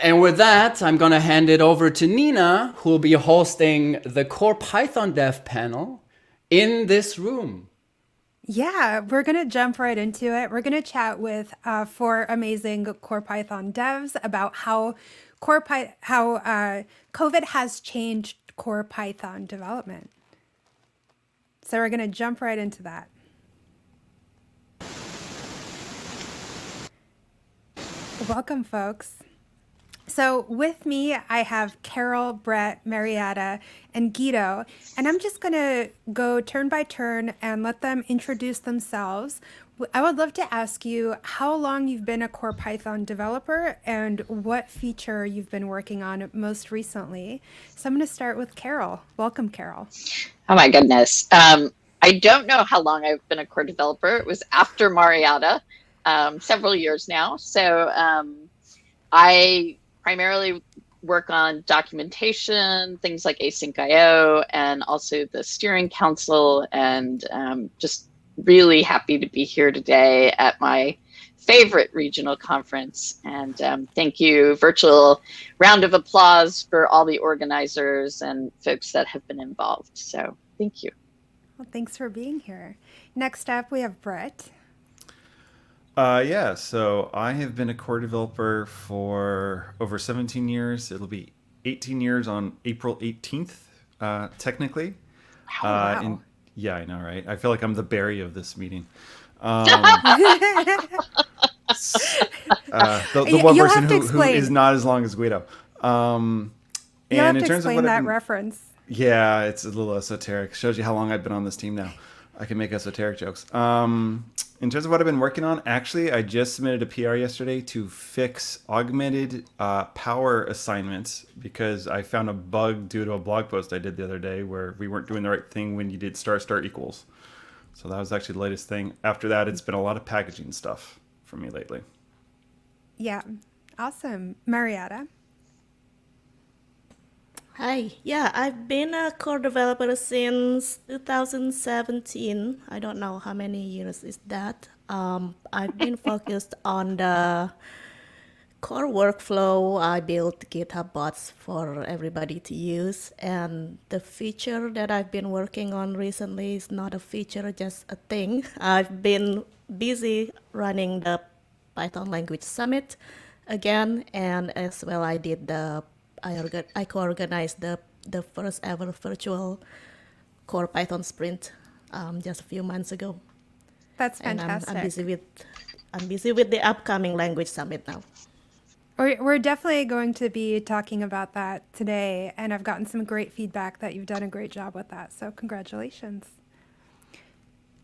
And with that, I'm going to hand it over to Nina, who will be hosting the Core Python Dev panel in this room. Yeah, we're going to jump right into it. We're going to chat with four amazing Core Python devs about how COVID has changed Core Python development. So we're going to jump right into that. Welcome, folks. So with me, I have Carol, Brett, Marietta, and Guido, and I'm just going to go turn by turn and let them introduce themselves. I would love to ask you how long you've been a Core Python developer and what feature you've been working on most recently. So I'm going to start with Carol. Welcome, Carol. Oh my goodness. I don't know how long I've been a core developer. It was after Marietta, several years now. So I primarily work on documentation, things like async IO, and also the steering council, and just really happy to be here today at my favorite regional conference. And thank you, virtual round of applause for all the organizers and folks that have been involved. So thank you. Well, thanks for being here. Next up, we have Brett. Yeah, so I have been a core developer for over 17 years. It'll be 18 years on April 18th, technically. Wow. Yeah, I know, right? I feel like I'm the Barry of this meeting. The one You'll person have to who is explain. not as long as Guido. You'll have And in to terms of explain what I've that been, reference. yeah, it's a little esoteric. Shows you how long I've been on this team now. I can make esoteric jokes. In terms of what I've been working on, actually, I just submitted a PR yesterday to fix augmented power assignments because I found a bug due to a blog post I did the other day where we weren't doing the right thing when you did star star equals. So that was actually the latest thing. After that, it's been a lot of packaging stuff for me lately. Yeah. Awesome. Marietta. Hi, yeah, I've been a core developer since 2017. I don't know how many years is that. I've been focused on the core workflow. I built GitHub bots for everybody to use. And the feature that I've been working on recently is not a feature, just a thing. I've been busy running the Python Language Summit again, and as well I did I co-organized the first ever virtual core Python sprint just a few months ago. That's And fantastic. I'm busy with the upcoming language summit now. We're definitely going to be talking about that today, and I've gotten some great feedback that you've done a great job with that. So congratulations.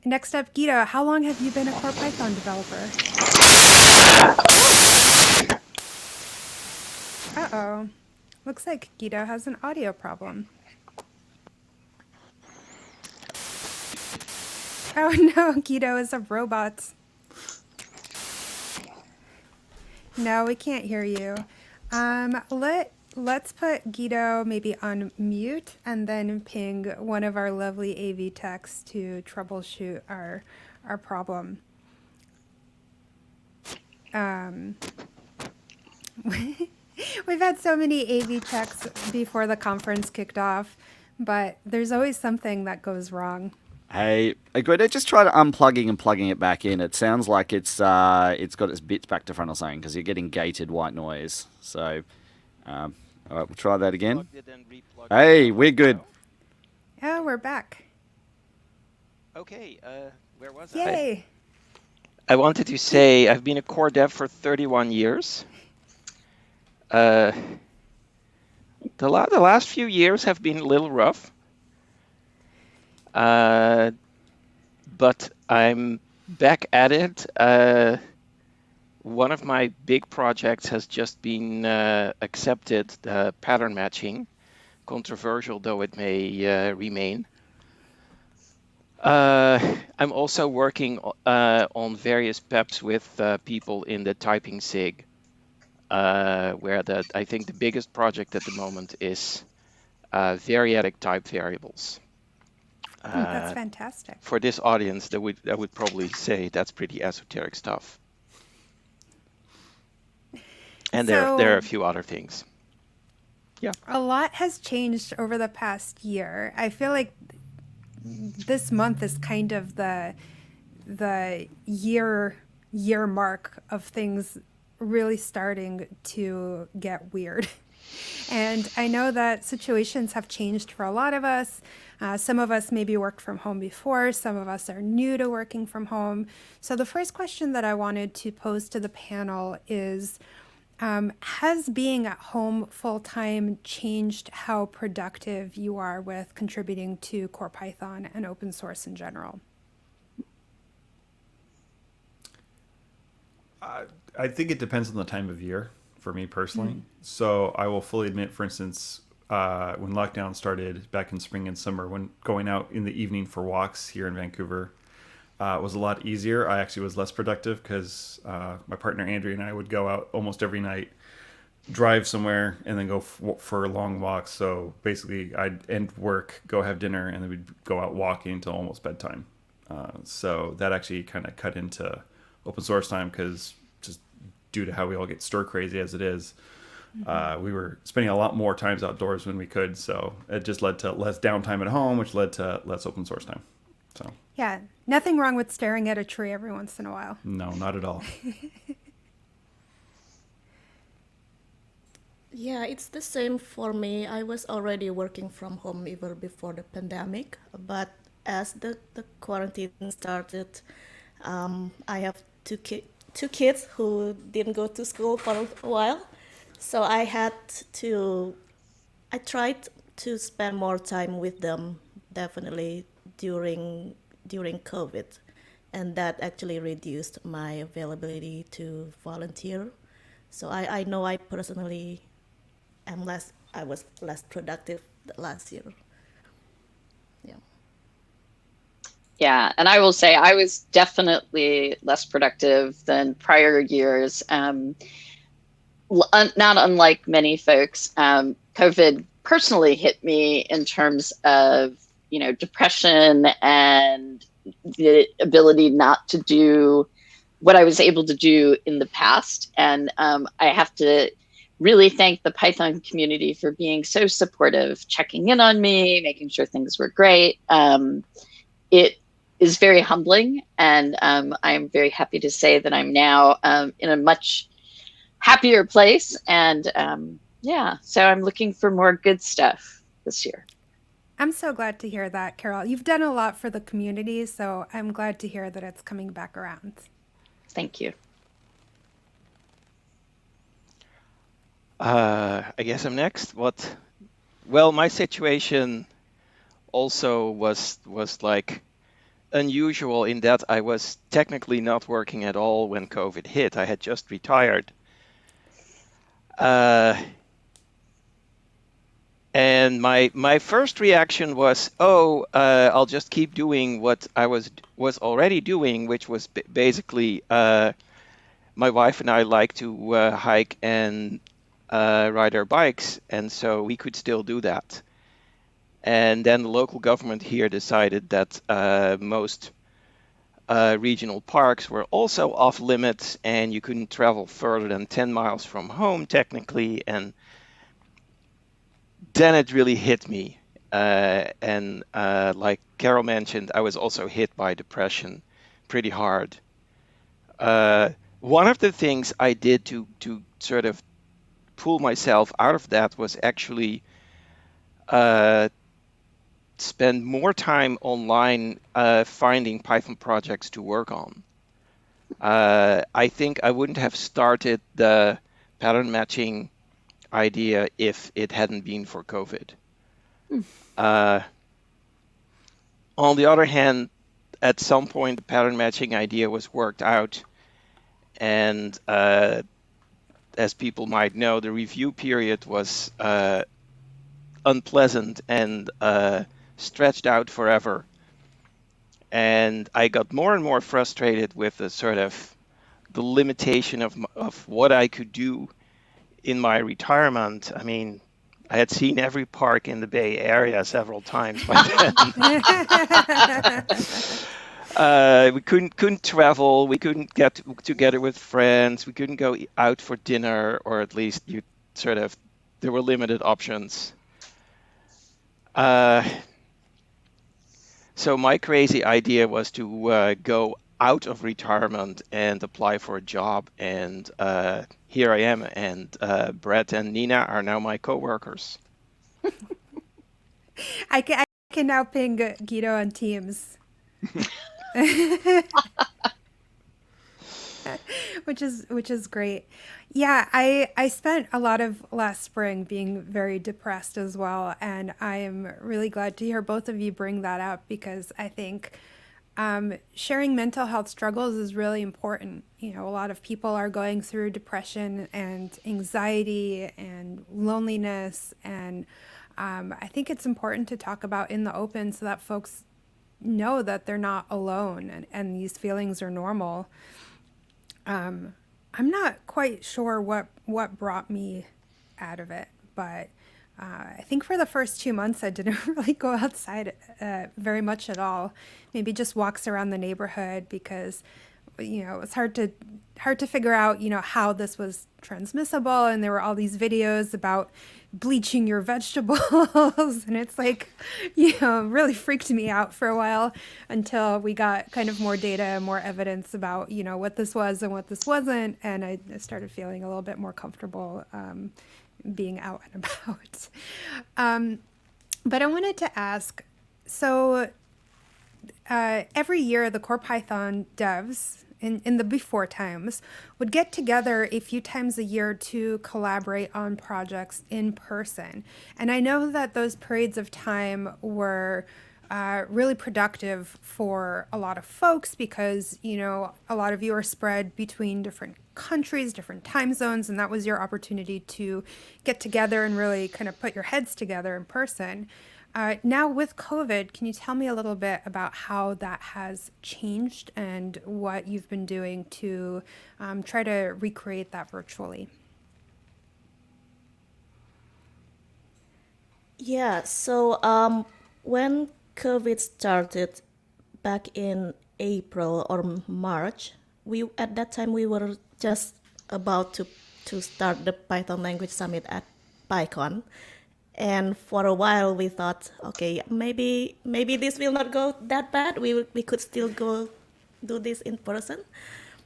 Next up, Guido, how long have you been a core Python developer? Uh-oh. Looks like Guido has an audio problem. Oh no, Guido is a robot. No, we can't hear you. Let's put Guido maybe on mute and then ping one of our lovely AV techs to troubleshoot our problem. We've had so many AV techs before the conference kicked off, but there's always something that goes wrong. Hey, Guido, just try to unplugging and plugging it back in. It sounds like it's got its bits back to front or something because you're getting gated white noise. So, all right, we'll try that again. Plugged it and replugged Hey, it. we're good. Oh, we're back. Okay, where was I? Yay! I wanted to say I've been a core dev for 31 years. The last few years have been a little rough, but I'm back at it. One of my big projects has just been accepted, pattern matching, controversial though it may remain. I'm also working on various PEPs with people in the typing SIG, where I think the biggest project at the moment is variadic type variables. That's fantastic. For this audience, I would probably say that's pretty esoteric stuff. And there are a So few other things. Yeah. a lot has changed over the past year. I feel like this month is kind of the year mark of things really starting to get weird. And I know that situations have changed for a lot of us. Some of us maybe worked from home before, some of us are new to working from home. So the first question that I wanted to pose to the panel is, has being at home full time changed how productive you are with contributing to core Python and open source in general? I think it depends on the time of year for me personally. So I will fully admit, for instance, when lockdown started back in spring and summer, when going out in the evening for walks here in Vancouver was a lot easier. I actually was less productive because my partner Andrea and I would go out almost every night, drive somewhere, and then go for long walks. So basically, I'd end work, go have dinner, and then we'd go out walking until almost bedtime. So that actually kind of cut into open source time because just due to how we all get stir crazy as it is, we were spending a lot more times outdoors when we could. So it just led to less downtime at home, which led to less open source time. So Yeah, nothing wrong with staring at a tree every once in a while. no, not at all. Yeah, it's the same for me. I was already working from home even before the pandemic, but as the quarantine started, I have two kids who didn't go to school for a while, so I tried to spend more time with them, definitely during COVID, and that actually reduced my availability to volunteer. So I know I personally I was less productive last year. Yeah. Yeah, and I will say I was definitely less productive than prior years. Not unlike many folks, COVID personally hit me in terms of, depression and the ability not to do what I was able to do in the past. And I have to really thank the Python community for being so supportive, checking in on me, making sure things were great. It is very humbling, and I'm very happy to say that I'm now in a much happier place. And so I'm looking for more good stuff this year. I'm so glad to hear that, Carol. You've done a lot for the community, so I'm glad to hear that it's coming back around. Thank you. I guess I'm next. Well, my situation also was like unusual in that I was technically not working at all when COVID hit. I had just retired. And my first reaction was, I'll just keep doing what I was already doing, which was basically my wife and I like to hike and ride our bikes, and so we could still do that. And then the local government here decided that most regional parks were also off limits, and you couldn't travel further than 10 miles from home technically. And then it really hit me. And like Carol mentioned, I was also hit by depression pretty hard. One of the things I did to sort of pull myself out of that was actually spend more time online finding Python projects to work on. I think I wouldn't have started the pattern matching idea if it hadn't been for COVID. On the other hand, at some point, the pattern matching idea was worked out, and as people might know, the review period was unpleasant and stretched out forever. And I got more and more frustrated with the limitation of what I could do in my retirement. I mean, I had seen every park in the Bay Area several times by then. We couldn't travel. We couldn't get together with friends. We couldn't go out for dinner, or at least there were limited options. So my crazy idea was to go out of retirement and apply for a job, and here I am. And Brett and Nina are now my coworkers. I can now ping Guido on Teams. which is great. Yeah, I spent a lot of last spring being very depressed as well, and I am really glad to hear both of you bring that up because I think sharing mental health struggles is really important. You know, a lot of people are going through depression and anxiety and loneliness, and I think it's important to talk about in the open so that folks know that they're not alone and these feelings are normal. I'm not quite sure what brought me out of it, but I think for the first 2 months I didn't really go outside very much at all. Maybe just walks around the neighborhood because it was hard to figure out how this was transmissible, and there were all these videos about bleaching your vegetables and it's like really freaked me out for a while until we got kind of more data and more evidence about what this was and what this wasn't, and I started feeling a little bit more comfortable being out and about. But I wanted to ask, so every year the Core Python devs in the before times would get together a few times a year to collaborate on projects in person. And I know that those periods of time were really productive for a lot of folks because, a lot of you are spread between different countries, different time zones, and that was your opportunity to get together and really kind of put your heads together in person. Now with COVID, can you tell me a little bit about how that has changed and what you've been doing to try to recreate that virtually? Yeah, so when COVID started back in April or March, at that time we were just about to start the Python Language Summit at PyCon. And for a while we thought, okay, maybe this will not go that bad. We could still go do this in person.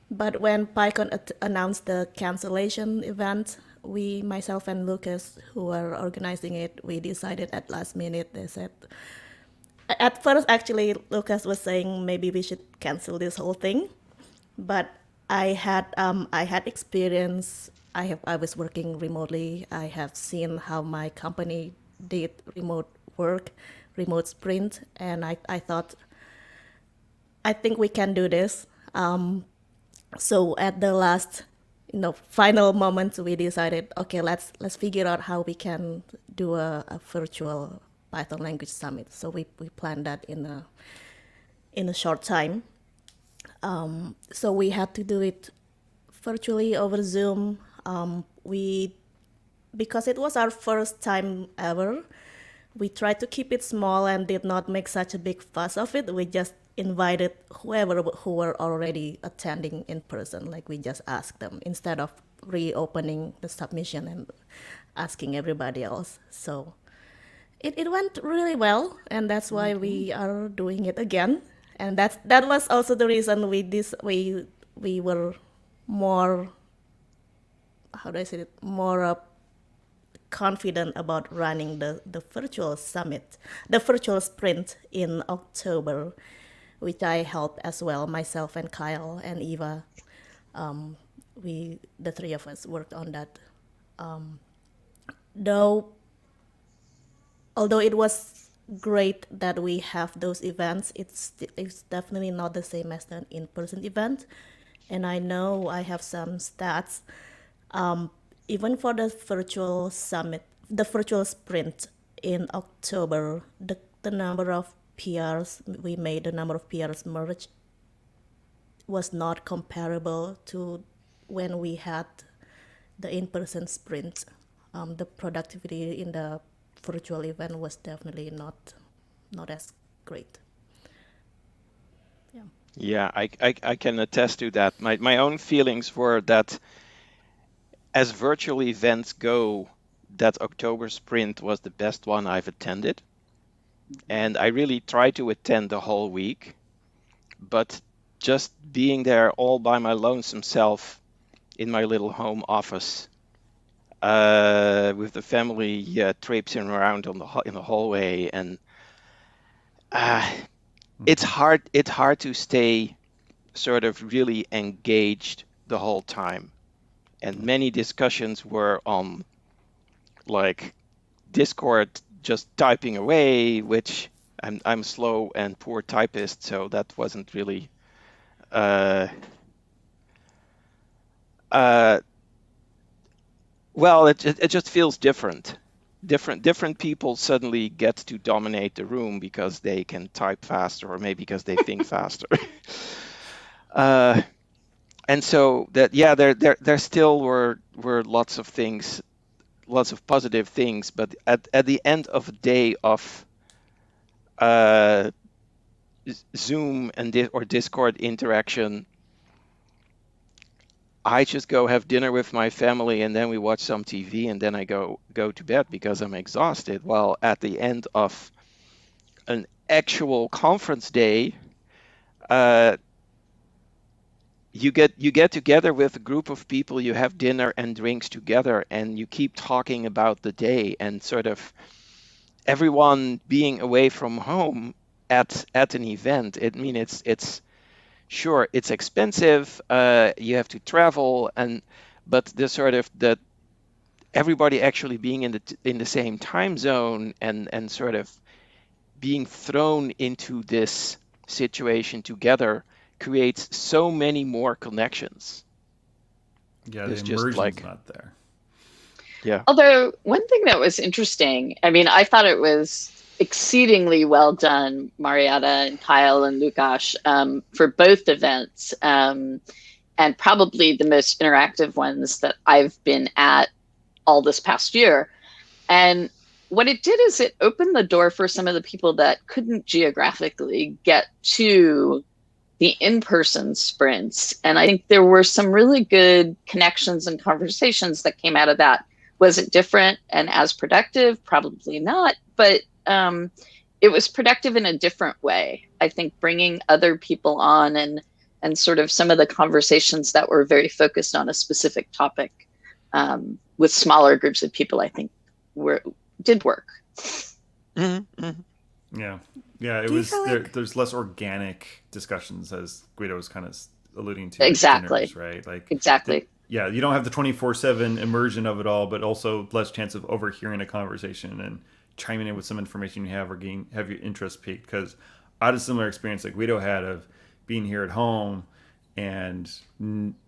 But when PyCon announced the cancellation event, myself and Lucas, who were organizing it, we decided at last minute. They said, at first actually Lucas was saying maybe we should cancel this whole thing, but I had experience. I was working remotely. I have seen how my company did remote work, remote sprint, and I thought, I think we can do this. So at the last, final moment, we decided, okay, let's figure out how we can do a virtual Python language summit. So we planned that in a short time. So we had to do it virtually over Zoom. Because it was our first time ever, we tried to keep it small and did not make such a big fuss of it. We just invited who were already attending in person. Like we just asked them instead of reopening the submission and asking everybody else. So it went really well, and that's why we are doing it again. And that was also the reason we were more, how do I say it, more confident about running the virtual summit, the virtual sprint in October, which I helped as well, myself and Kyle and Eva. The three of us worked on that. Although it was great that we have those events, it's definitely not the same as an in-person event. And I know I have some stats. Even for the virtual summit, the virtual sprint in October, the number of PRs we made, the number of PRs merged, was not comparable to when we had the in-person sprint. The productivity in the virtual event was definitely not as great. Yeah. Yeah, I can attest to that. My own feelings were that as virtual events go, that October sprint was the best one I've attended. And I really tried to attend the whole week, but just being there all by my lonesome self in my little home office with the family traipsing around in the hallway, and uh, it's hard to stay sort of really engaged the whole time. And many discussions were on like Discord just typing away, which I'm slow and poor typist, so that wasn't really uh, uh, well, it just feels different. Different people suddenly get to dominate the room because they can type faster, or maybe because they think faster. uh, and so that yeah, there still were lots of things, lots of positive things, but at the end of a day of uh, Zoom and or Discord interaction, I just go have dinner with my family and then we watch some TV and then I go to bed because I'm exhausted. While at the end of an actual conference day, uh, you get together with a group of people, you have dinner and drinks together, and you keep talking about the day, and sort of everyone being away from home at an event. I mean, it's sure it's expensive. You have to travel, but the sort of the everybody actually being in the same time zone and sort of being thrown into this situation together creates so many more connections. Yeah, the There's just immersion's like, not there. yeah. Although one thing that was interesting, I mean, I thought it was exceedingly well done, Marietta and Kyle and Lukash, for both events, and probably the most interactive ones that I've been at all this past year. And what it did is it opened the door for some of the people that couldn't geographically get to the in-person sprints. And I think there were some really good connections and conversations that came out of that. Was it different and as productive? Probably not, but it was productive in a different way. I think bringing other people on and sort of some of the conversations that were very focused on a specific topic with smaller groups of people, I think did work. Mm-hmm, mm-hmm. Yeah, yeah. It Do you was feel there. like There's less organic discussions, as Guido was kind of alluding to. At Exactly. dinners, right? Like Exactly. yeah, you don't have the 24/7 immersion of it all, but also less chance of overhearing a conversation and chiming in with some information you have or have your interest piqued. Because I had a similar experience that Guido had of being here at home and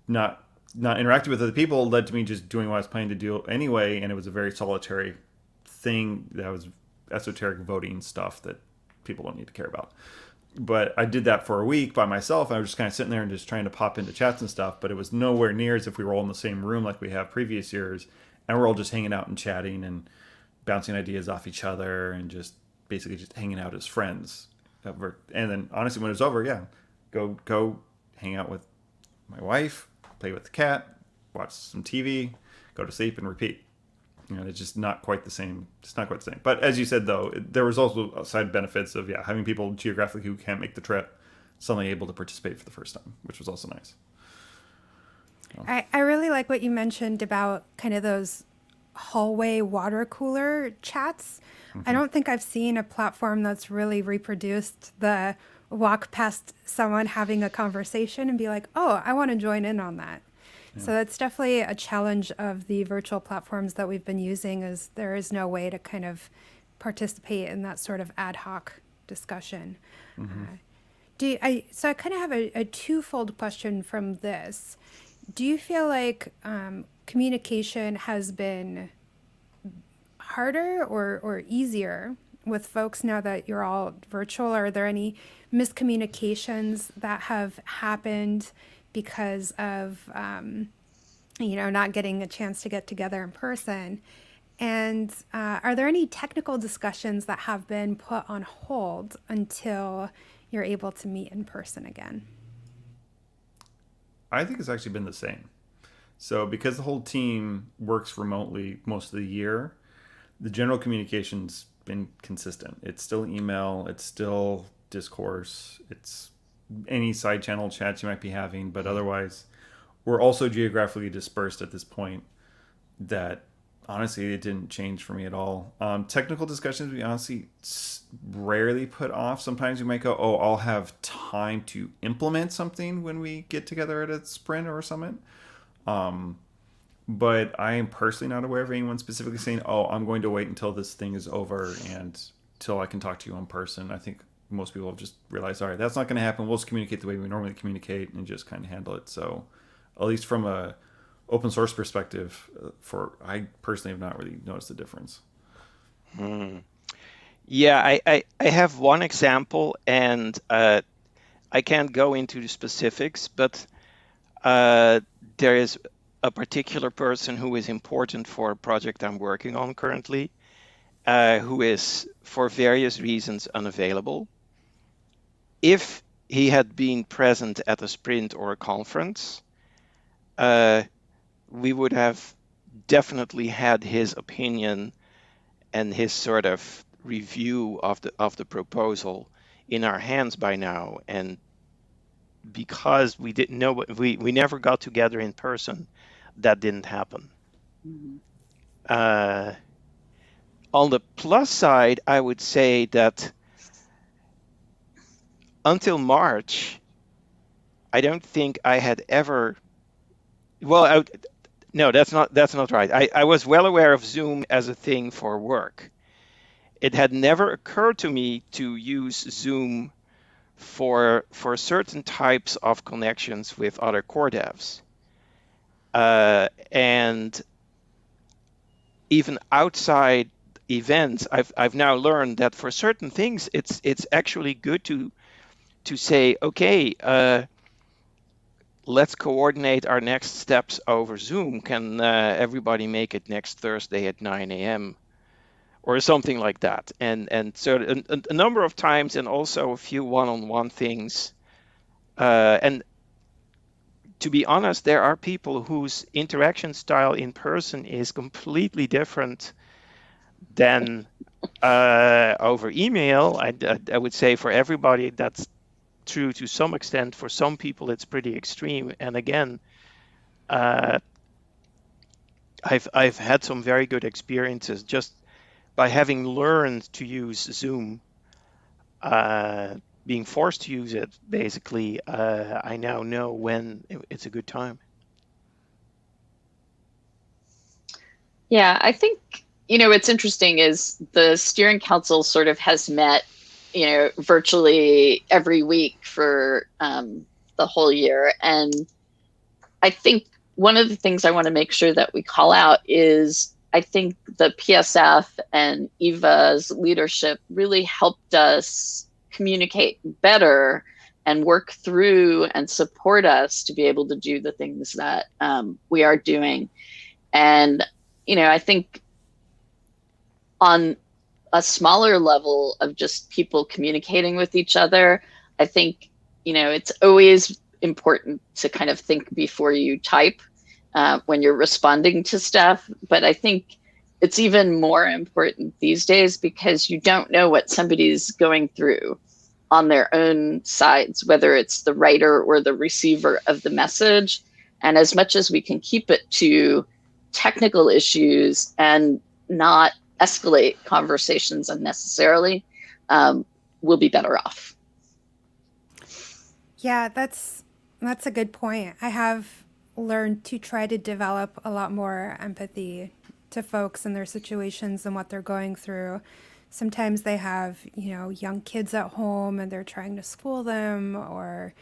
not interacting with other people led to me just doing what I was planning to do anyway, and it was a very solitary thing that was esoteric voting stuff that people don't need to care about. But I did that for a week by myself. I was just kind of sitting there and just trying to pop into chats and stuff, but it was nowhere near as if we were all in the same room like we have previous years, and we're all just hanging out and chatting and bouncing ideas off each other and just basically just hanging out as friends. And then honestly, when it was over, yeah, go hang out with my wife, play with the cat, watch some TV, go to sleep, and repeat. You know, it's just not quite the same. It's not quite the same. But as you said, though, there was also side benefits of having people geographically who can't make the trip suddenly able to participate for the first time, which was also nice. I really like what you mentioned about kind of those hallway water cooler chats. I don't think I've seen a platform that's really reproduced the walk past someone having a conversation and be like, oh, I want to join in on that. So that's definitely a challenge of the virtual platforms that we've been using, is there is no way to kind of participate in that sort of ad hoc discussion. So I kind of have a twofold question from this. Do you feel like communication has been harder or easier with folks now that you're all virtual? Are there any miscommunications that have happened because of not getting a chance to get together in person? And are there any technical discussions that have been put on hold until you're able to meet in person again? I think it's actually been the same. So because the whole team works remotely most of the year, the general communication's been consistent. It's still email, it's still discourse, it's any side channel chats you might be having, but otherwise we're also geographically dispersed at this point that honestly it didn't change for me at all. Technical discussions we honestly rarely put off. Sometimes we might go, oh, I'll have time to implement something when we get together at a sprint or a summit. But I am personally not aware of anyone specifically saying, oh, I'm going to wait until this thing is over and till I can talk to you in person. I think most people have just realized, all right, that's not going to happen. We'll just communicate the way we normally communicate and just kind of handle it. So at least from a open source perspective, I personally have not really noticed the difference. Yeah, I have one example, and I can't go into the specifics, but there is a particular person who is important for a project I'm working on currently, who is, for various reasons, unavailable. If he had been present at a sprint or a conference, we would have definitely had his opinion and his sort of review of the proposal in our hands by now. And because we didn't know, we never got together in person, that didn't happen. On the plus side, I would say that until March, I don't think I had ever. Well, no, that's not right. I was well aware of Zoom as a thing for work. It had never occurred to me to use Zoom for certain types of connections with other core devs. And even outside events, I've now learned that for certain things, it's actually good to say, okay, let's coordinate our next steps over Zoom. Can everybody make it next Thursday at 9 a.m. or something like that? And so a number of times, and also a few one-on-one things. And to be honest, there are people whose interaction style in person is completely different than over email. I would say for everybody that's true to some extent. For some people, it's pretty extreme. And again, I've had some very good experiences just by having learned to use Zoom, being forced to use it. Basically, I now know when it's a good time. Yeah, I think, what's interesting is the steering council sort of has met, virtually every week for the whole year. And I think one of the things I want to make sure that we call out is I think the PSF and Eva's leadership really helped us communicate better and work through and support us to be able to do the things that we are doing. And, I think on a smaller level of just people communicating with each other, I think, it's always important to kind of think before you type when you're responding to stuff. But I think it's even more important these days because you don't know what somebody's going through on their own sides, whether it's the writer or the receiver of the message. And as much as we can keep it to technical issues and not escalate conversations unnecessarily, we'll be better off. Yeah, that's a good point. I have learned to try to develop a lot more empathy to folks and their situations and what they're going through. Sometimes they have, young kids at home and they're trying to school them, or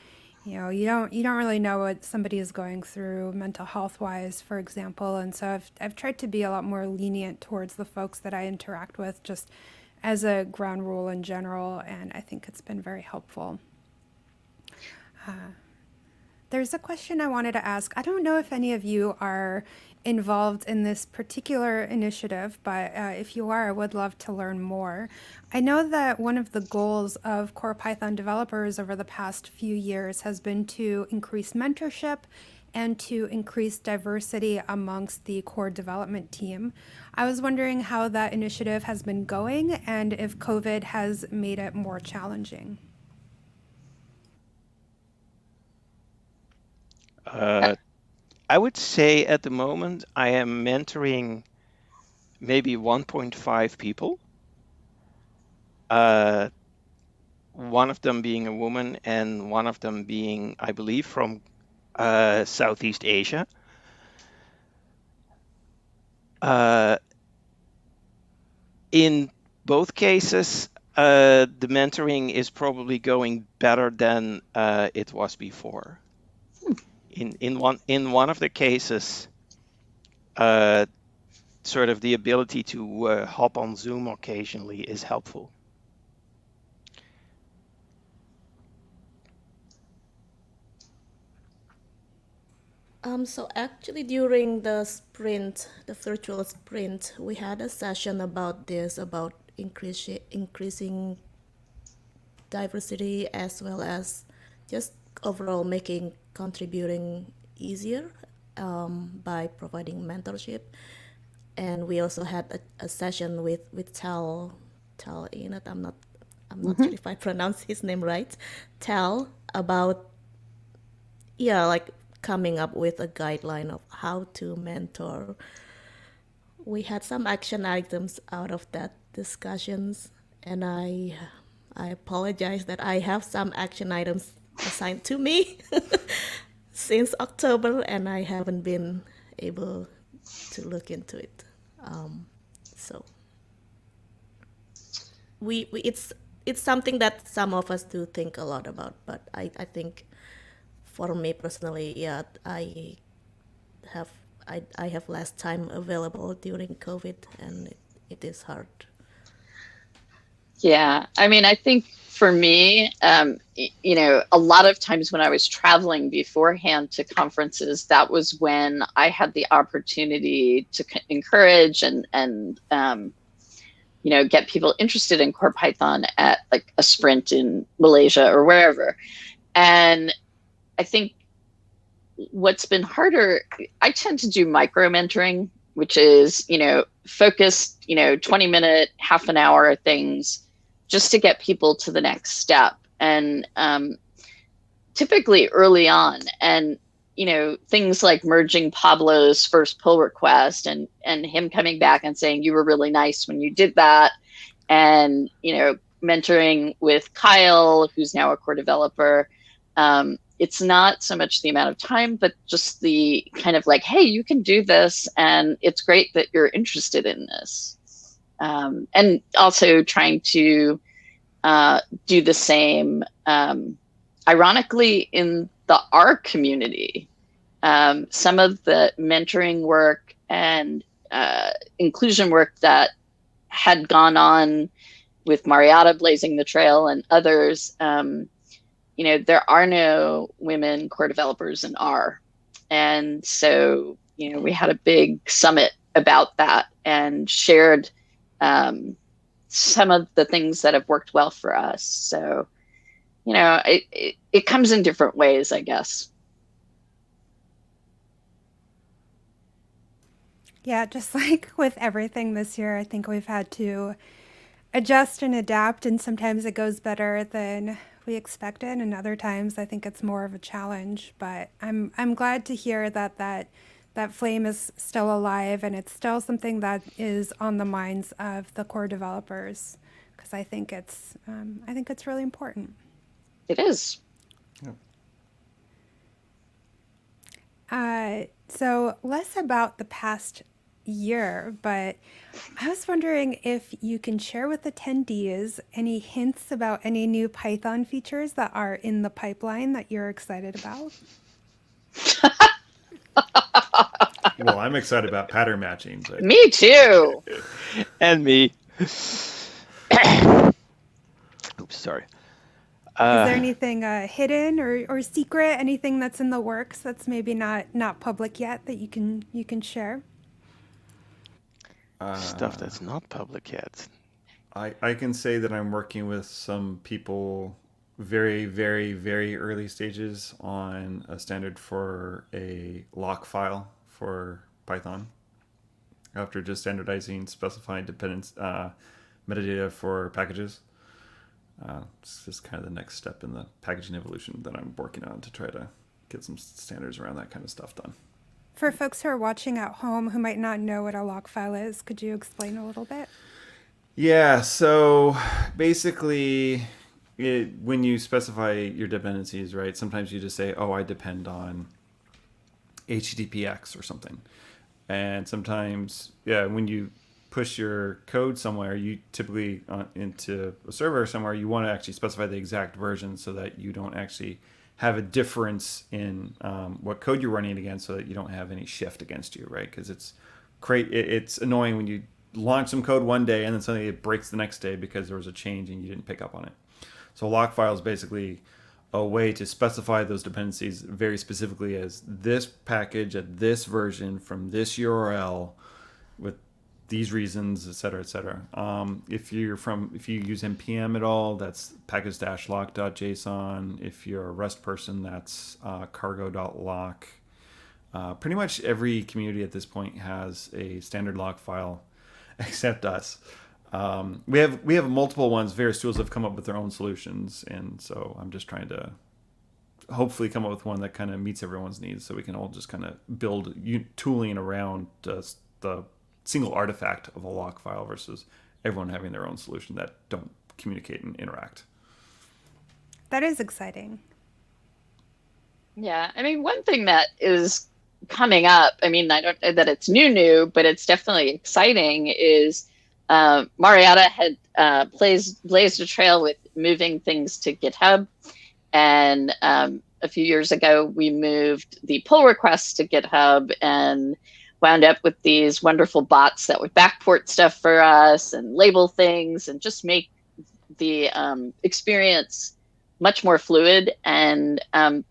you don't really know what somebody is going through mental health wise, for example. And so I've tried to be a lot more lenient towards the folks that I interact with, just as a ground rule in general, and I think it's been very helpful. There's a question I wanted to ask. I don't know if any of you are involved in this particular initiative, but if you are, I would love to learn more. I know that one of the goals of Core Python developers over the past few years has been to increase mentorship and to increase diversity amongst the core development team. I was wondering how that initiative has been going and if COVID has made it more challenging. I would say at the moment I am mentoring maybe 1.5 people. One of them being a woman and one of them being, I believe, from Southeast Asia. In both cases, the mentoring is probably going better than it was before. In one of the cases, sort of the ability to hop on Zoom occasionally is helpful. So actually during the sprint, the virtual sprint, we had a session about this, about increasing diversity as well as just overall making contributing easier by providing mentorship. And we also had a session with Tal Inet. I'm not sure if I pronounce his name right. Tal, about like coming up with a guideline of how to mentor. We had some action items out of that discussions, and I apologize that I have some action items assigned to me since October, and I haven't been able to look into it. So it's something that some of us do think a lot about, but I think for me personally, yeah, I have less time available during COVID, and it is hard. Yeah, I mean, I think for me, a lot of times when I was traveling beforehand to conferences, that was when I had the opportunity to encourage and get people interested in Core Python at like a sprint in Malaysia or wherever. And I think what's been harder, I tend to do micro mentoring, which is, focused, 20-minute, half an hour things just to get people to the next step. And typically early on, and, things like merging Pablo's first pull request and him coming back and saying, you were really nice when you did that. And, mentoring with Kyle, who's now a core developer. It's not so much the amount of time, but just the kind of like, hey, you can do this, and it's great that you're interested in this. And also trying to do the same, ironically, in the R community. Some of the mentoring work and inclusion work that had gone on with Marietta blazing the trail and others, there are no women core developers in R. And so, we had a big summit about that and shared some of the things that have worked well for us. So, it comes in different ways, I guess. Yeah, just like with everything this year, I think we've had to adjust and adapt, and sometimes it goes better than we expected, and other times I think it's more of a challenge. But I'm glad to hear that flame is still alive, and it's still something that is on the minds of the core developers, because I think it's really important. It is. So less about the past year, but I was wondering if you can share with attendees any hints about any new Python features that are in the pipeline that you're excited about. Well, I'm excited about pattern matching. But... Me too. And me. Oops, sorry. Is there Uh, anything hidden or secret? Anything that's in the works that's maybe not public yet that you can share? Stuff Uh, that's not public yet. I can say that I'm working with some people very, very, very early stages on a standard for a lock file for Python after just standardizing specified dependence metadata for packages. It's just kind of the next step in the packaging evolution that I'm working on to try to get some standards around that kind of stuff done. For folks who are watching at home who might not know what a log file is, could you explain a little bit? Yeah, so basically, when you specify your dependencies, right, sometimes you just say, oh, I depend on HTTPX or something. And sometimes, yeah, when you push your code somewhere, you typically into a server somewhere, you want to actually specify the exact version so that you don't actually have a difference in what code you're running against, so that you don't have any shift against you, right? Because it's annoying when you launch some code one day and then suddenly it breaks the next day because there was a change and you didn't pick up on it. So a lock file is basically a way to specify those dependencies very specifically as this package at this version from this URL with these reasons, et cetera, et cetera. If you use npm at all, that's package-lock.json. If you're a REST person, that's cargo.lock. Pretty much every community at this point has a standard lock file, except us. We have multiple ones. Various tools have come up with their own solutions, and so I'm just trying to hopefully come up with one that kind of meets everyone's needs, so we can all just kind of build tooling around the single artifact of a lock file versus everyone having their own solution that don't communicate and interact. That is exciting. Yeah, I mean, one thing that is coming up, I mean, I don't know that it's new, but it's definitely exciting, is Marietta had blazed a trail with moving things to GitHub. And a few years ago, we moved the pull requests to GitHub and wound up with these wonderful bots that would backport stuff for us and label things and just make the experience much more fluid. And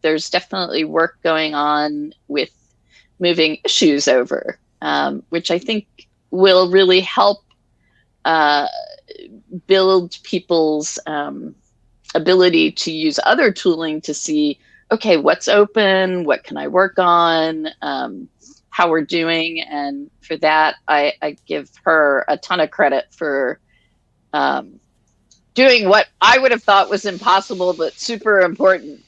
there's definitely work going on with moving issues over, which I think will really help build people's ability to use other tooling to see, okay, what's open, what can I work on, how we're doing. And for that, I give her a ton of credit for doing what I would have thought was impossible, but super important.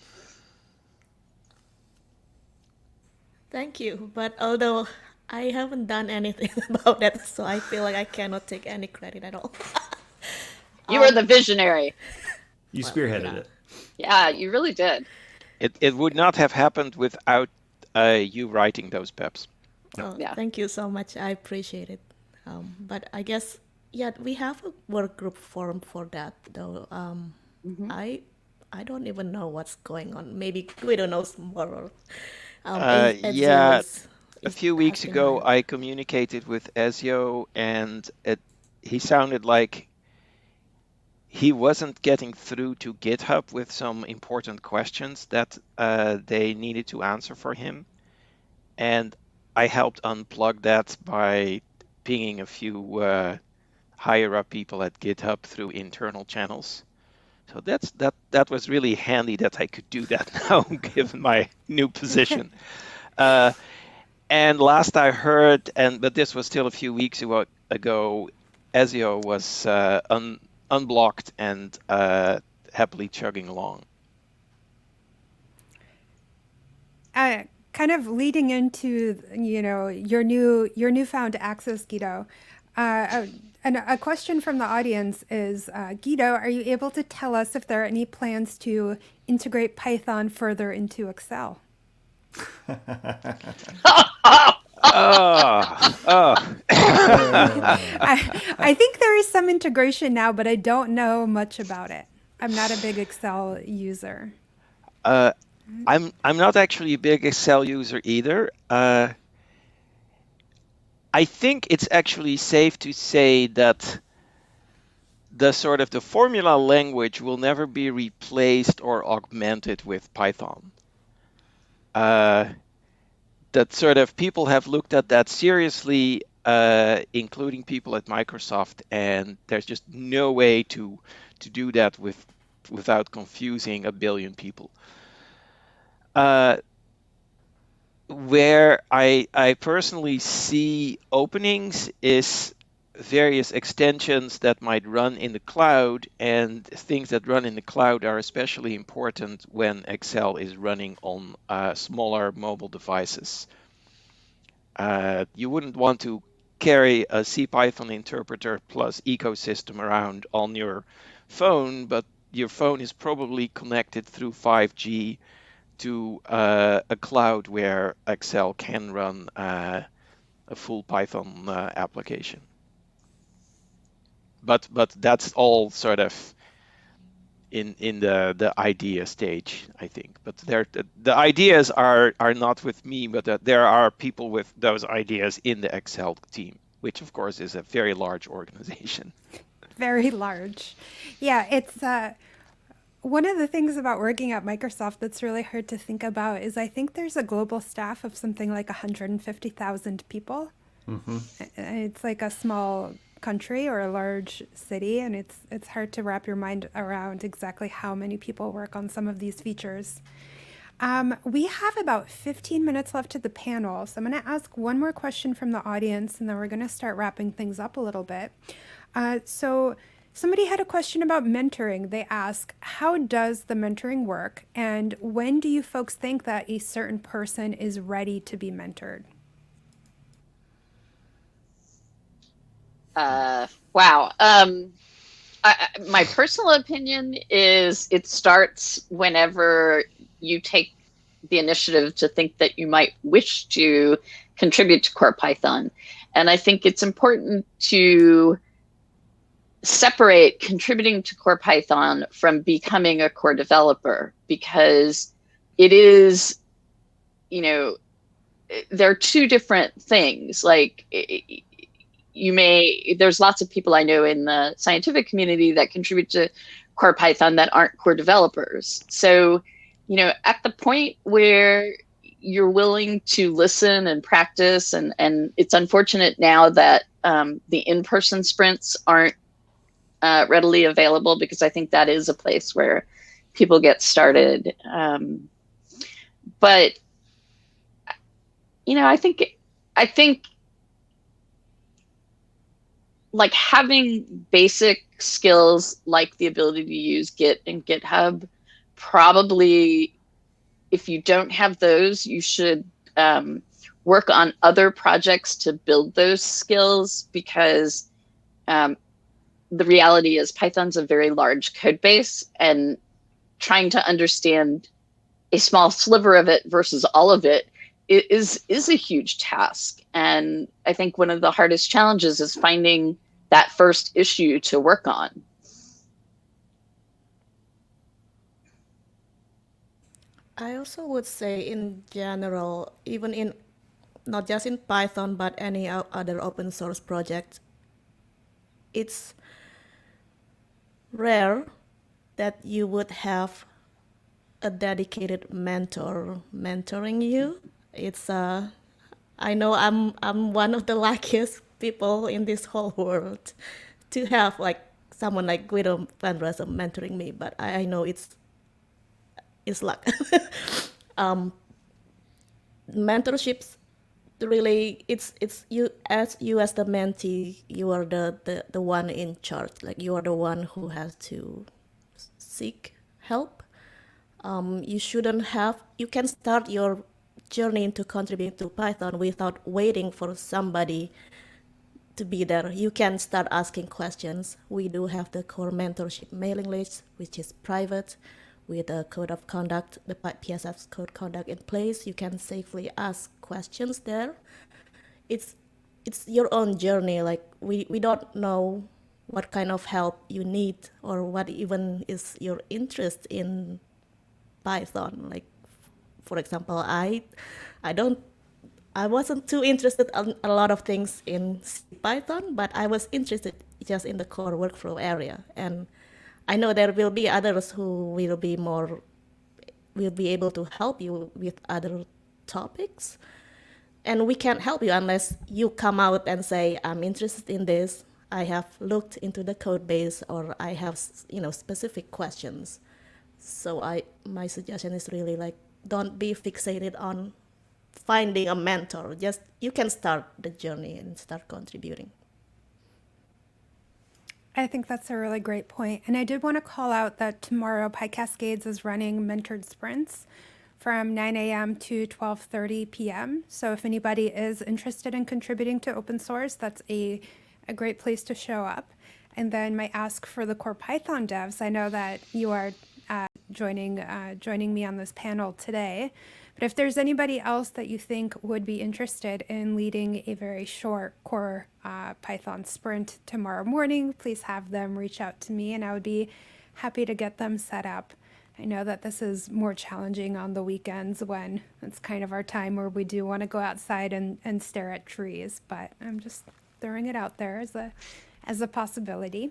Thank you. But although I haven't done anything about that, so I feel like I cannot take any credit at all. You were the visionary. You spearheaded it. Yeah, you really did. It would not have happened without you writing those peps. Oh, Yeah. thank you so much. I appreciate it. But I guess, yeah, we have a work group forum for that, though. I don't even know what's going on. Maybe Guido knows more. Yeah, a few weeks ago, I communicated with Ezio, and he sounded like he wasn't getting through to GitHub with some important questions that they needed to answer for him. And I helped unplug that by pinging a few higher up people at GitHub through internal channels. So that was really handy that I could do that now, given my new position. And last I heard, but this was still a few weeks ago, Ezio was unblocked and happily chugging along. Kind of leading into your newfound access, Guido. And a question from the audience is, Guido, are you able to tell us if there are any plans to integrate Python further into Excel? I think there is some integration now, but I don't know much about it. I'm not a big Excel user. I'm not actually a big Excel user either. I think it's actually safe to say that the sort of the formula language will never be replaced or augmented with Python. That sort of people have looked at that seriously, including people at Microsoft, and there's just no way to do that without confusing a billion people. Where I personally see openings is various extensions that might run in the cloud, and things that run in the cloud are especially important when Excel is running on smaller mobile devices. You wouldn't want to carry a CPython interpreter plus ecosystem around on your phone, but your phone is probably connected through 5G to a cloud where Excel can run a full Python application. But that's all sort of in the idea stage, I think. But the ideas are not with me, but there are people with those ideas in the Excel team, which of course is a very large organization. Very large. Yeah, it's one of the things about working at Microsoft that's really hard to think about is I think there's a global staff of something like 150,000 people. It's like a small country or a large city, and it's hard to wrap your mind around exactly how many people work on some of these features. We have about 15 minutes left of the panel, so I'm going to ask one more question from the audience, and then we're going to start wrapping things up a little bit. So somebody had a question about mentoring. They ask, how does the mentoring work, and when do you folks think that a certain person is ready to be mentored? Wow. My personal opinion is it starts whenever you take the initiative to think that you might wish to contribute to core Python. And I think it's important to separate contributing to core Python from becoming a core developer, because it is, they're two different things. Like, there's lots of people I know in the scientific community that contribute to core Python that aren't core developers. So, at the point where you're willing to listen and practice, and it's unfortunate now that the in-person sprints aren't readily available, because I think that is a place where people get started. But, I think like having basic skills like the ability to use Git and GitHub, probably if you don't have those, you should work on other projects to build those skills, because the reality is Python's a very large code base, and trying to understand a small sliver of it versus all of it is a huge task. And I think one of the hardest challenges is finding that first issue to work on. I also would say in general, even in not just in Python, but any other open source project, it's rare that you would have a dedicated mentor mentoring you. It's I know I'm one of the luckiest people in this whole world to have like someone like Guido van Rossum mentoring me, but I know it's luck. Mentorships really it's you as the mentee, you are the one in charge. Like you are the one who has to seek help. You can start your journey into contributing to Python without waiting for somebody to be there. You can start asking questions. We do have the core mentorship mailing list, which is private, with a code of conduct, the PSF's code conduct in place. You can safely ask questions there. It's your own journey. Like we don't know what kind of help you need or what even is your interest in Python. Like, for example, I don't I wasn't too interested in a lot of things in Python, but I was interested just in the core workflow area. And I know there will be others who will be able to help you with other topics. And we can't help you unless you come out and say, I'm interested in this. I have looked into the code base, or I have, specific questions. So my suggestion is really like, don't be fixated on finding a mentor. Just you can start the journey and start contributing. I think that's a really great point. And I did want to call out that tomorrow PyCascades is running mentored sprints from 9 a.m. to 12:30 p.m. So if anybody is interested in contributing to open source, that's a great place to show up. And then my ask for the core Python devs, I know that you are joining me on this panel today. But if there's anybody else that you think would be interested in leading a very short core Python sprint tomorrow morning, please have them reach out to me and I would be happy to get them set up. I know that this is more challenging on the weekends when it's kind of our time where we do want to go outside and stare at trees, but I'm just throwing it out there as a possibility.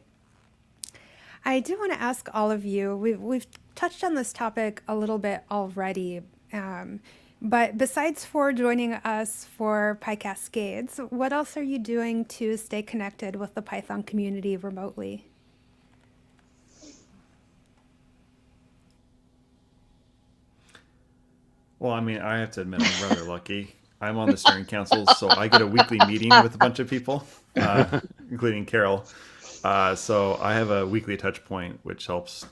I do want to ask all of you, we've touched on this topic a little bit already, but besides for joining us for PyCascades, what else are you doing to stay connected with the Python community remotely? Well, I mean, I have to admit, I'm rather lucky. I'm on the steering council, so I get a weekly meeting with a bunch of people, including Carol. So I have a weekly touch point, which helps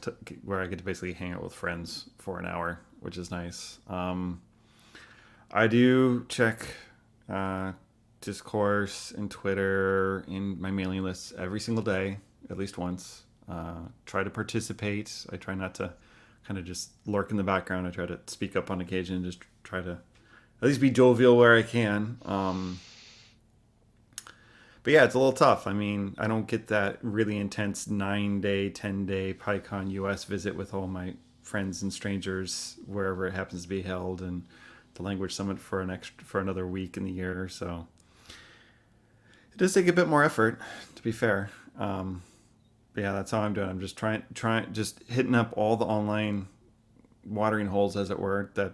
where I get to basically hang out with friends for an hour, which is nice. I do check Discourse and Twitter in my mailing lists every single day, at least once. Try to participate. I try not to kind of just lurk in the background. I try to speak up on occasion and just try to at least be jovial where I can. But yeah, it's a little tough. I mean, I don't get that really intense 9-day, 10-day PyCon US visit with all my friends and strangers wherever it happens to be held, and the language summit for another week in the year. So it does take a bit more effort, to be fair. But yeah, that's how I'm doing. I'm just trying, just hitting up all the online watering holes, as it were, that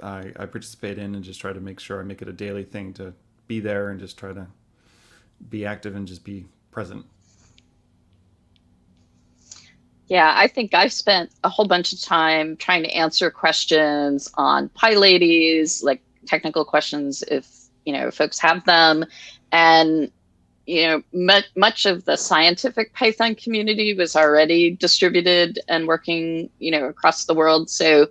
I participate in, and just try to make sure I make it a daily thing to be there and just try to be active and just be present. Yeah, I think I've spent a whole bunch of time trying to answer questions on PyLadies, like technical questions, if folks have them, and much of the scientific Python community was already distributed and working, across the world. So,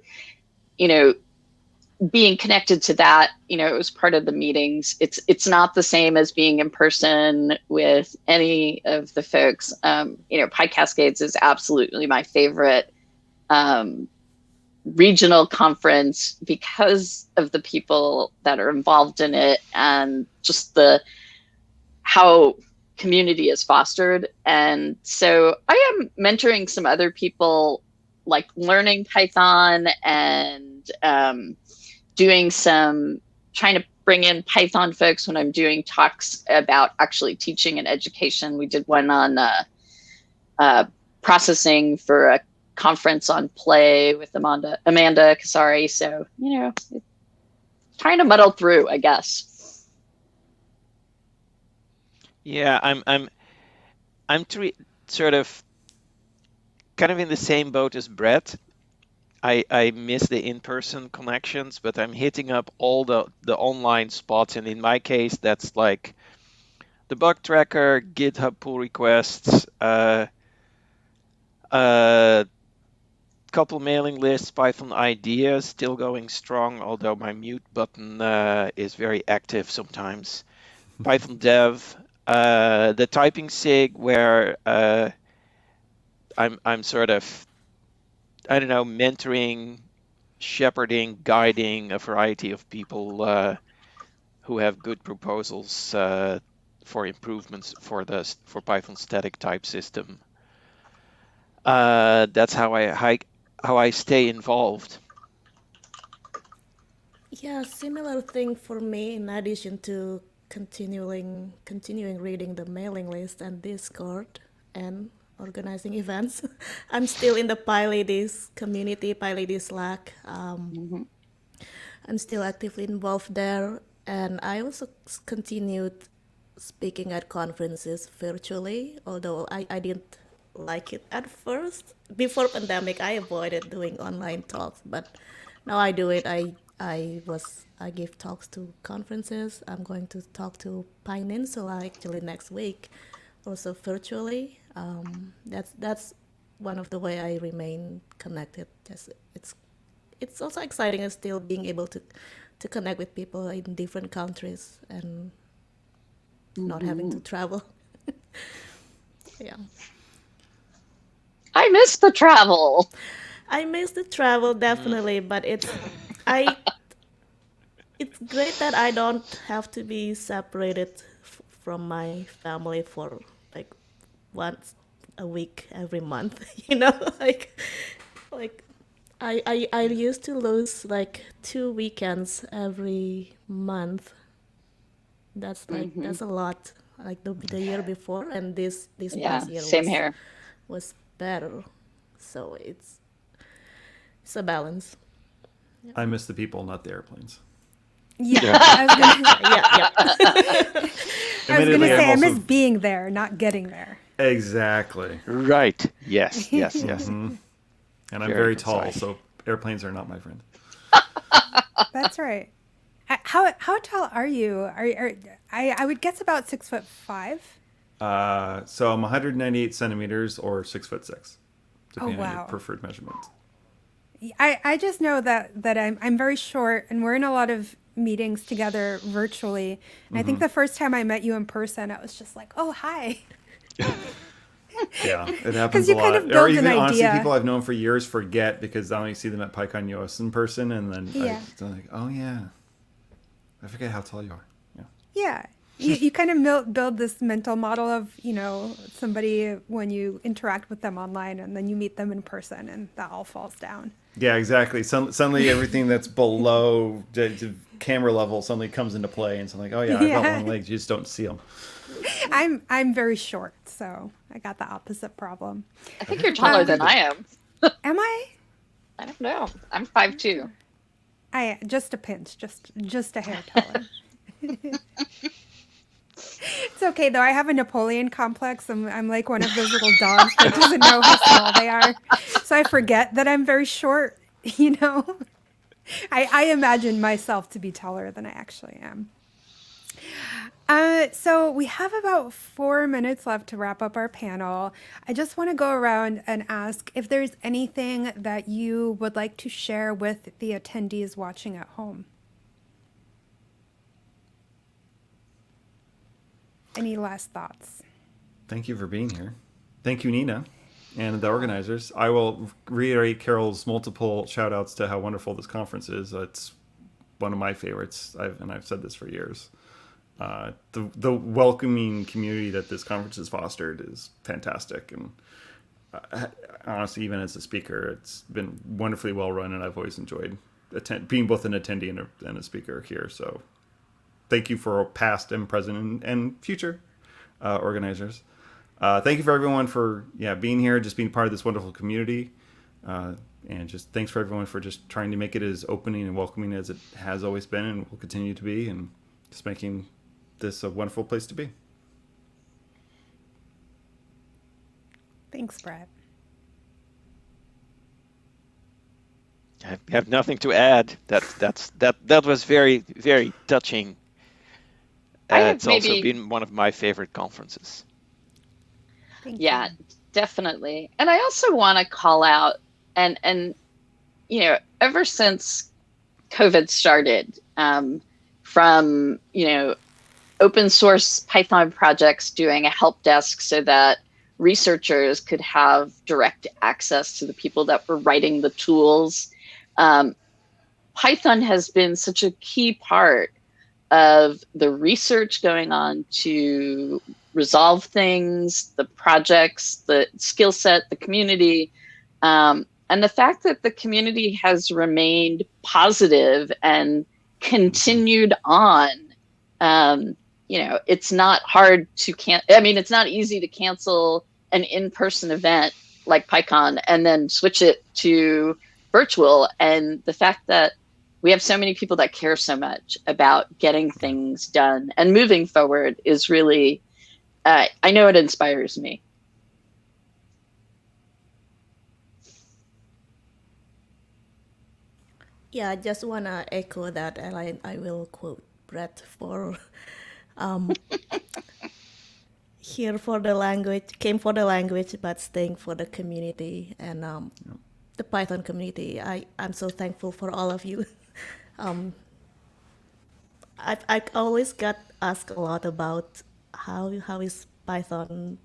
being connected to that, it was part of the meetings. It's not the same as being in person with any of the folks. PyCascades is absolutely my favorite regional conference because of the people that are involved in it and just how community is fostered. And so I am mentoring some other people, like learning Python and trying to bring in Python folks when I'm doing talks about actually teaching and education. We did one on processing for a conference on play with Amanda Kasari. So, trying to muddle through, I guess. Yeah, I'm sort of kind of in the same boat as Brett. I miss the in-person connections, but I'm hitting up all the online spots, and in my case, that's like the bug tracker, GitHub pull requests, couple mailing lists, Python ideas, still going strong, although my mute button is very active sometimes. Python dev, the typing sig, where I'm sort of, I don't know, mentoring, shepherding, guiding a variety of people who have good proposals for improvements for Python static type system. That's how I stay involved. Yeah, similar thing for me. In addition to continuing reading the mailing list and Discord and organizing events, I'm still in the PyLadies community, PyLadies Slack. I'm still actively involved there, and I also continued speaking at conferences virtually, although I didn't like it at first. Before pandemic, I avoided doing online talks, but now I do it. I give talks to conferences. I'm going to talk to Peninsula actually next week, also virtually. That's one of the way I remain connected. Just it's also exciting and still being able to connect with people in different countries and not having to travel. Yeah. I miss the travel. I miss the travel definitely, but I it's great that I don't have to be separated from my family for like once a week every month, you know, like I used to lose like 2 weekends every month. That's a lot. Like the year before, and this Yeah, past year same here. was better. So it's a balance. I miss the people, not the airplanes. Yeah, I was gonna, Yeah. I was gonna Admittedly, say I I'm miss also being there, not getting there. exactly, Right. Yes. Yes. Yes. and I'm Very very good tall, sign. so airplanes are not my friend. That's right. How tall are you? I would guess about 6'5". So I'm 198 centimeters or 6'6", Oh depending on your wow. preferred measurement. I just know that I'm very short, and we're in a lot of meetings together virtually. And I think the first time I met you in person, I was just like, oh hi, Yeah, it happens because a you kind lot. of Or build an even honestly, idea. people I've known for years forget because I only see them at PyCon US in person, and then Yeah. I'm like, oh yeah, I forget how tall you are. Yeah. Yeah. You kind of build this mental model of, somebody when you interact with them online, and then you meet them in person, and that all falls down. Yeah, exactly. Suddenly everything that's below the camera level suddenly comes into play, and so I'm like, oh yeah, I've got Yeah. long legs. You just don't see them. I'm very short, so I got the opposite problem. I think you're taller than I am. Am I? I don't know. I'm 5'2". I just a pinch, just a hair taller. It's okay though. I have a Napoleon complex. I'm like one of those little dogs that doesn't know how small they are. So I forget that I'm very short, I imagine myself to be taller than I actually am. So we have about 4 minutes left to wrap up our panel. I just want to go around and ask if there's anything that you would like to share with the attendees watching at home. Any last thoughts? Thank you for being here. Thank you, Nina, and the organizers. I will reiterate Carol's multiple shout outs to how wonderful this conference is. It's one of my favorites, I've said this for years. The welcoming community that this conference has fostered is fantastic, and honestly, even as a speaker, it's been wonderfully well run, and I've always enjoyed being both an attendee and a speaker here. So thank you for past and present and future organizers. Thank you for everyone for being here, just being part of this wonderful community, and just thanks for everyone for just trying to make it as opening and welcoming as it has always been and will continue to be, and just making this a wonderful place to be. Thanks, Brett. I have nothing to add. That was very, very touching. It's also been one of my favorite conferences. Thank Yeah, you. definitely. And I also want to call out, and ever since COVID started, from open source Python projects doing a help desk so that researchers could have direct access to the people that were writing the tools. Python has been such a key part of the research going on to resolve things, the projects, the skill set, the community, and the fact that the community has remained positive and continued on. It's not hard to it's not easy to cancel an in-person event like PyCon and then switch it to virtual. And the fact that we have so many people that care so much about getting things done and moving forward is really, I know it inspires me. Yeah, I just want to echo that, and I will quote Brett for here for the language, came for the language, but staying for the community and the Python community. I'm so thankful for all of you. I always got asked a lot about how is Python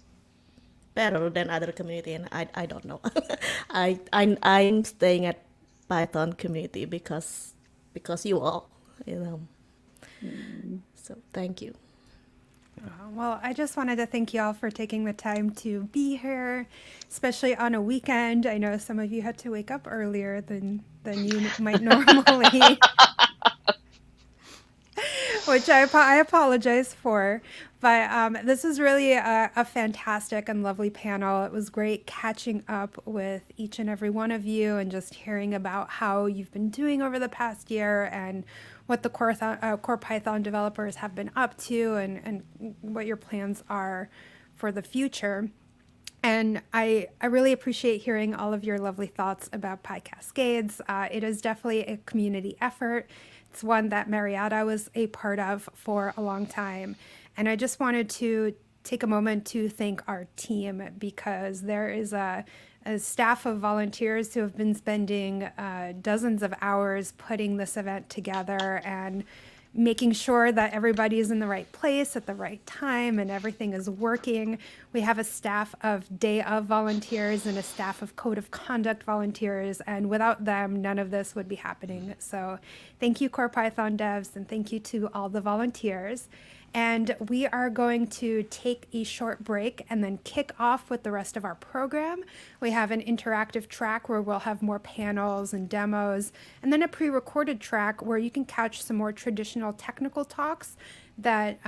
better than other community, and I don't know. I'm staying at Python community because you all, So thank you. Well, I just wanted to thank you all for taking the time to be here, especially on a weekend. I know some of you had to wake up earlier than you might normally, which I apologize for. But this is really a fantastic and lovely panel. It was great catching up with each and every one of you and just hearing about how you've been doing over the past year and what the core Python developers have been up to and what your plans are for the future. And I really appreciate hearing all of your lovely thoughts about PyCascades. It is definitely a community effort. It's one that Marietta was a part of for a long time. And I just wanted to take a moment to thank our team because there is a staff of volunteers who have been spending dozens of hours putting this event together and making sure that everybody is in the right place at the right time and everything is working. We have a staff of day of volunteers and a staff of code of conduct volunteers, and without them, none of this would be happening. So thank you, Core Python devs, and thank you to all the volunteers. And we are going to take a short break and then kick off with the rest of our program. We have an interactive track where we'll have more panels and demos, and then a pre-recorded track where you can catch some more traditional technical talks that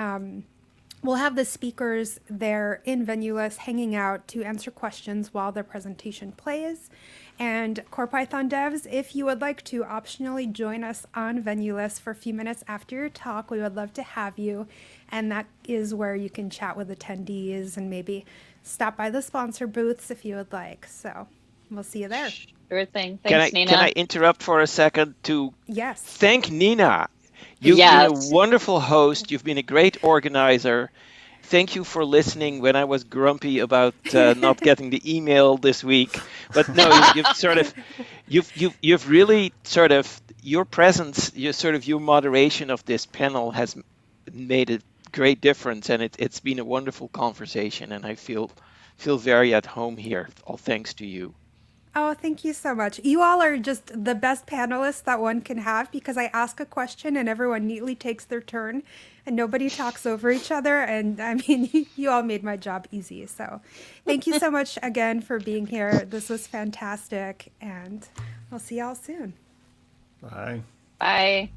we'll have the speakers there in Venulus hanging out to answer questions while their presentation plays. And Core Python devs, if you would like to optionally join us on Venulus for a few minutes after your talk, we would love to have you. And that is where you can chat with attendees and maybe stop by the sponsor booths if you would like. So we'll see you there. Sure thing. Thanks, Nina. Can I interrupt for a second to Yes. thank Nina? You've been a wonderful host. You've been a great organizer. Thank you for listening when I was grumpy about not getting the email this week. But no, you've really sort of your presence, your moderation of this panel has made a great difference, and it's been a wonderful conversation, and I feel very at home here. All thanks to you. Oh, thank you so much. You all are just the best panelists that one can have because I ask a question and everyone neatly takes their turn and nobody talks over each other. And I mean, you all made my job easy. So thank you so much again for being here. This was fantastic. And we'll see y'all soon. Bye. Bye.